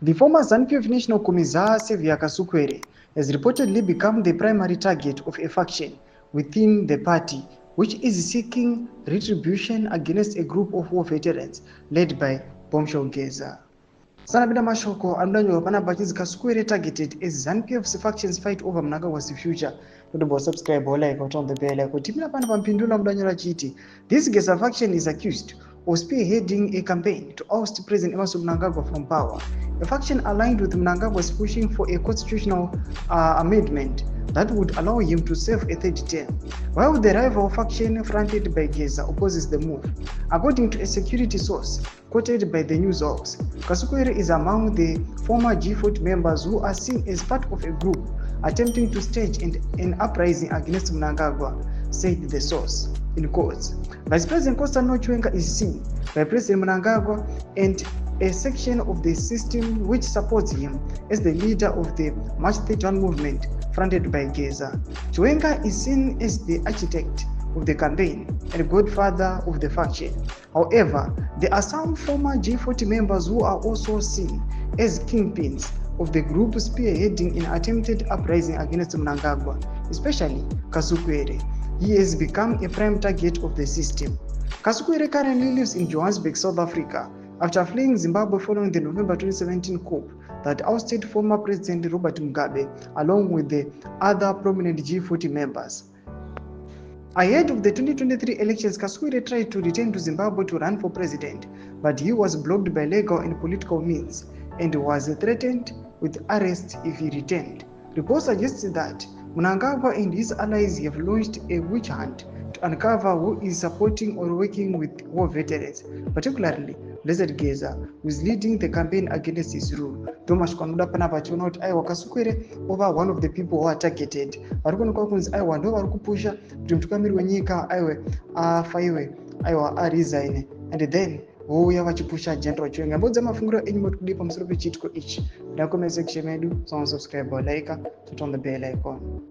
The former ZANU-PF National Commissar Severe Kasukwere has reportedly become the primary target of a faction within the party, which is seeking retribution against a group of war veterans led by Bombshell Geza. Sanabida mashoko andanyo panapa chizi Kasukwere targeted as ZANU-PF's factions fight over mnangagwa's future. Don't subscribe or like or turn the bell icon. Timina panapa mpindula mdanyo chiti. This Geza faction is accused of spearheading a campaign to oust President Emmerson Mnangagwa from power. A faction aligned with Mnangagwa is pushing for a constitutional amendment that would allow him to serve a third term, while the rival faction fronted by Geza opposes the move. According to a security source quoted by the news house, Kasukwere is among the former G40 members who are seen as part of a group attempting to stage an uprising against Mnangagwa, said the source. In quotes, Vice President Constantino Chiwenga is seen by President Mnangagwa and a section of the system which supports him as the leader of the March 31 movement fronted by Geza. Chiwenga is seen as the architect of the campaign and godfather of the faction. However, there are some former G40 members who are also seen as kingpins of the group spearheading an attempted uprising against Mnangagwa, especially Kasukwere. He has become a prime target of the system. Kasukwere currently lives in Johannesburg, South Africa, after fleeing Zimbabwe following the November 2017 coup that ousted former President Robert Mugabe along with the other prominent G40 members. Ahead of the 2023 elections, Kasukwere tried to return to Zimbabwe to run for president, but he was blocked by legal and political means and was threatened with arrest if he returned. Reports suggest that Mnangagwa and his allies have launched a witch hunt to uncover who is supporting or working with war veterans, particularly Blessed Geza, who is leading the campaign against his rule. Thomas Kwamuda panapa chiona kuti aiwa Kasukwere over one of the people who are targeted. Varikuonekwa kunzi aiwa ndo varikupusha kuti mutungamiri wenyika aiwe afaiwe aiwa aresign and then vouya vachipusha General Chiwenga. Mbodza mafungiro enyu motikudipa pamusoro pechiitiko ichi. Comment section medu, subscribe or like, turn on the bell icon.